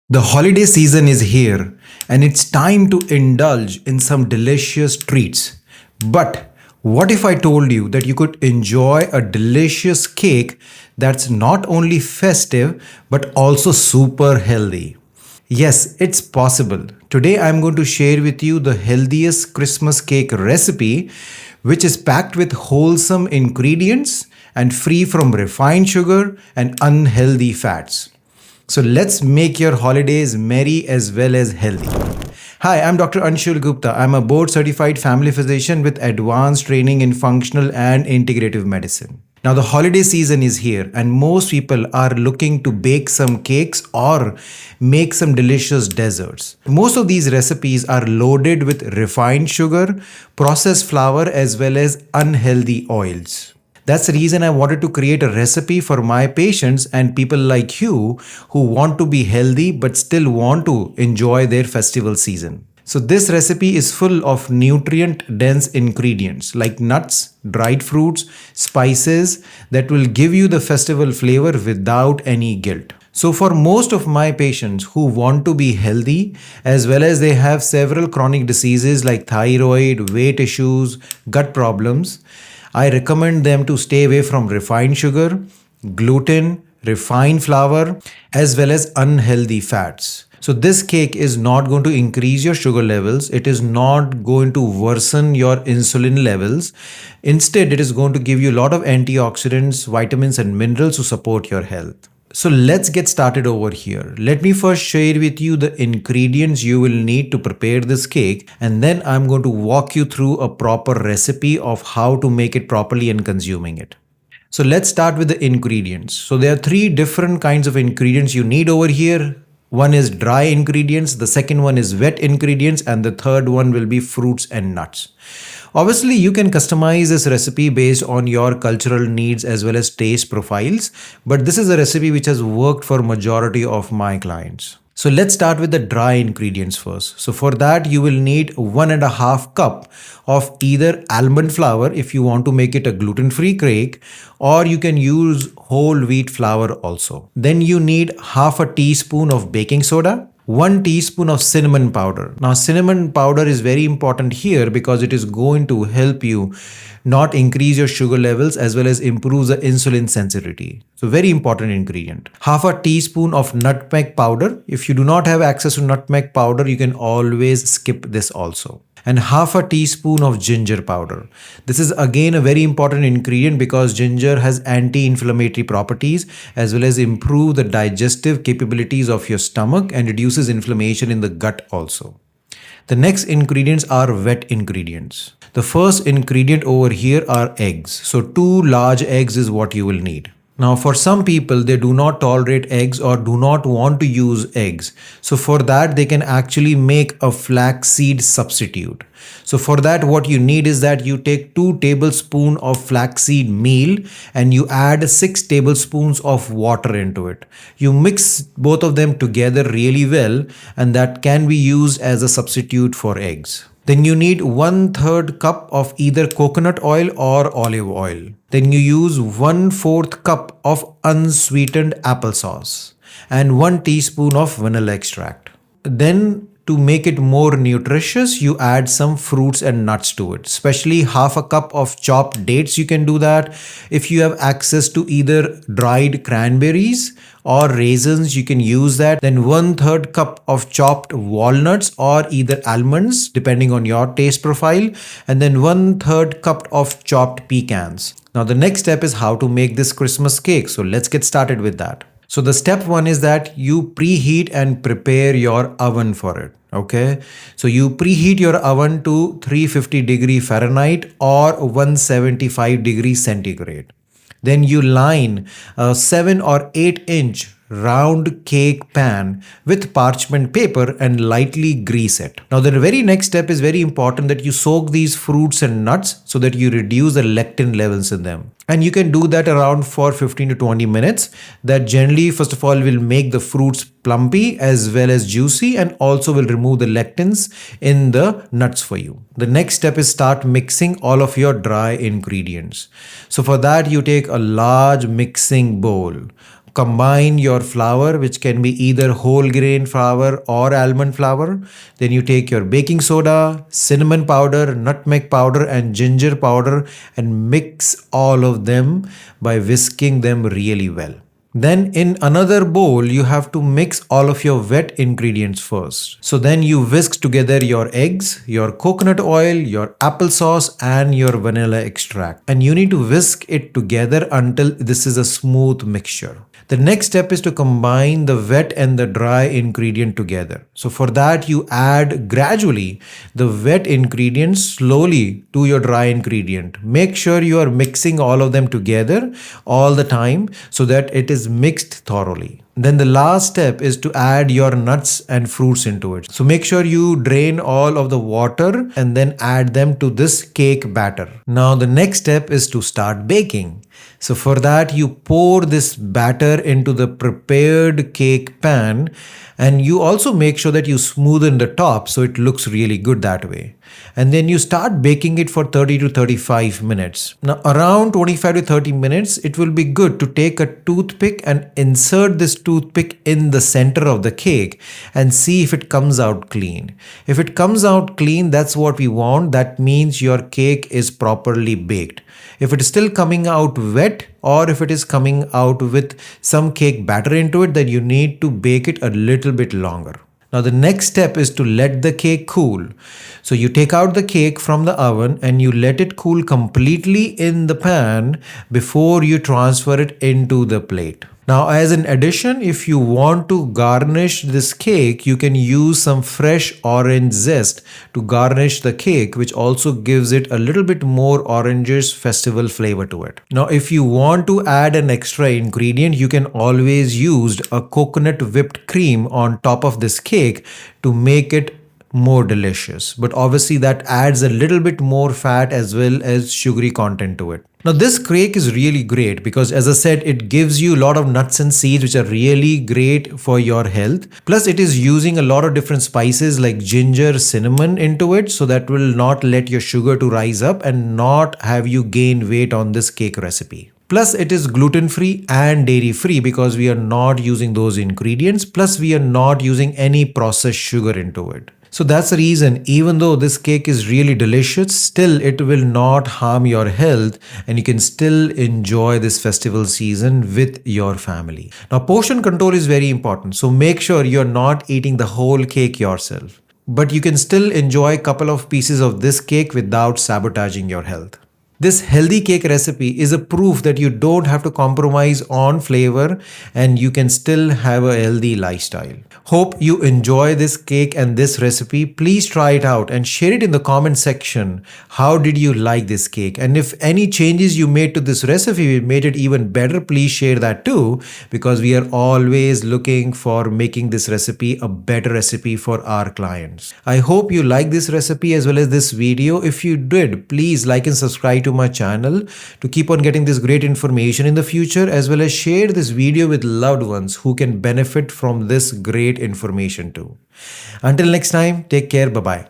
The holiday season is here and it's time to indulge in some delicious treats. But what if I told you that you could enjoy a delicious cake that's not only festive but also super healthy? Yes, it's possible. Today I'm going to share with you the healthiest Christmas cake recipe, which is packed with wholesome ingredients and free from refined sugar and unhealthy fats. So let's make your holidays merry as well as healthy. Hi, I'm Dr. Anshul Gupta. I'm a board certified family physician with advanced training in functional and integrative medicine. Now, the holiday season is here, and most people are looking to bake some cakes or make some delicious desserts. Most of these recipes are loaded with refined sugar, processed flour, as well as unhealthy oils. That's the reason I wanted to create a recipe for my patients and people like you who want to be healthy but still want to enjoy their festival season. So, this recipe is full of nutrient dense ingredients like nuts, dried fruits, spices that will give you the festival flavor without any guilt. So, for most of my patients who want to be healthy, as well as they have several chronic diseases like thyroid, weight issues, gut problems, I recommend them to stay away from refined sugar, gluten, refined flour, as well as unhealthy fats. So, this cake is not going to increase your sugar levels. It is not going to worsen your insulin levels. Instead, it is going to give you a lot of antioxidants, vitamins, and minerals to support your health. So let's get started over here. Let me first share with you the ingredients you will need to prepare this cake, and then I'm going to walk you through a proper recipe of how to make it properly and consuming it. So let's start with the ingredients. So there are three different kinds of ingredients you need over here. One is dry ingredients, the second one is wet ingredients, and the third one will be fruits and nuts. Obviously, you can customize this recipe based on your cultural needs as well as taste profiles, but this is a recipe which has worked for majority of my clients. So let's start with the dry ingredients first. So for that, you will need 1.5 cup of either almond flour if you want to make it a gluten-free cake, or you can use whole wheat flour also. Then you need half a teaspoon of baking soda, 1 teaspoon of cinnamon powder. Now, cinnamon powder is very important here because it is going to help you not increase your sugar levels as well as improve the insulin sensitivity. So, very important ingredient. Half a teaspoon of nutmeg powder. If you do not have access to nutmeg powder, you can always skip this also. And half a teaspoon of ginger powder. This is again a very important ingredient because ginger has anti-inflammatory properties as well as improve the digestive capabilities of your stomach and reduces inflammation in the gut also. The next ingredients are wet ingredients. The first ingredient over here are eggs. So 2 large eggs is what you will need. Now, for some people, they do not tolerate eggs or do not want to use eggs. So for that, they can actually make a flaxseed substitute. So for that, what you need is that you take 2 tablespoons of flaxseed meal and you add 6 tablespoons of water into it. You mix both of them together really well, and that can be used as a substitute for eggs. Then you need 1/3 cup of either coconut oil or olive oil. Then you use 1/4 cup of unsweetened applesauce and 1 teaspoon of vanilla extract. Then to make it more nutritious, you add some fruits and nuts to it, especially half a cup of chopped dates. You can do that. If you have access to either dried cranberries or raisins, you can use that. Then 1/3 cup of chopped walnuts or either almonds, depending on your taste profile. And then 1/3 cup of chopped pecans. Now the next step is how to make this Christmas cake. So let's get started with that. So the step one is that you preheat and prepare your oven for it. Okay. So you preheat your oven to 350 Fahrenheit or 175 degrees centigrade. Then you line a 7 or 8 inch round cake pan with parchment paper and lightly grease it. Now the very next step is very important, that you soak these fruits and nuts so that you reduce the lectin levels in them. And you can do that around for 15 to 20 minutes. That generally, first of all, will make the fruits plumpy as well as juicy and also will remove the lectins in the nuts for you. The next step is start mixing all of your dry ingredients. So for that, you take a large mixing bowl, combine your flour, which can be either whole grain flour or almond flour. Then you take your baking soda, cinnamon powder, nutmeg powder, and ginger powder and mix all of them by whisking them really well. Then in another bowl, you have to mix all of your wet ingredients first. So then you whisk together your eggs, your coconut oil, your applesauce, and your vanilla extract. And you need to whisk it together until this is a smooth mixture. The next step is to combine the wet and the dry ingredient together. So for that, you add gradually the wet ingredient slowly to your dry ingredient. Make sure you are mixing all of them together all the time so that it is mixed thoroughly. Then the last step is to add your nuts and fruits into it. So make sure you drain all of the water and then add them to this cake batter. Now the next step is to start baking. So for that, you pour this batter into the prepared cake pan, and you also make sure that you smoothen the top so it looks really good that way. And then you start baking it for 30 to 35 minutes. Now around 25 to 30 minutes, it will be good to take a toothpick and insert this toothpick in the center of the cake and see if it comes out clean. If it comes out clean, that's what we want. That means your cake is properly baked. If it is still coming out wet, or if it is coming out with some cake batter into it, then you need to bake it a little bit longer. Now the next step is to let the cake cool. So you take out the cake from the oven and you let it cool completely in the pan before you transfer it into the plate. Now as an addition, if you want to garnish this cake, you can use some fresh orange zest to garnish the cake, which also gives it a little bit more orangish festival flavor to it. Now if you want to add an extra ingredient, you can always use a coconut whipped cream on top of this cake to make it more delicious. But obviously that adds a little bit more fat as well as sugary content to it. Now this cake is really great because, as I said, it gives you a lot of nuts and seeds which are really great for your health. Plus it is using a lot of different spices like ginger, cinnamon into it, so that will not let your sugar to rise up and not have you gain weight on this cake recipe. Plus it is gluten free and dairy free because we are not using those ingredients. Plus we are not using any processed sugar into it. So that's the reason, even though this cake is really delicious, still it will not harm your health and you can still enjoy this festival season with your family. Now portion control is very important. So make sure you're not eating the whole cake yourself. But you can still enjoy a couple of pieces of this cake without sabotaging your health. This healthy cake recipe is a proof that you don't have to compromise on flavor and you can still have a healthy lifestyle. Hope you enjoy this cake and this recipe. Please try it out and share it in the comment section. How did you like this cake? And if any changes you made to this recipe made it even better, please share that too, because we are always looking for making this recipe a better recipe for our clients. I hope you like this recipe as well as this video. If you did, please like and subscribe to my channel to keep on getting this great information in the future, as well as share this video with loved ones who can benefit from this great information too. Until next time, take care. Bye-bye.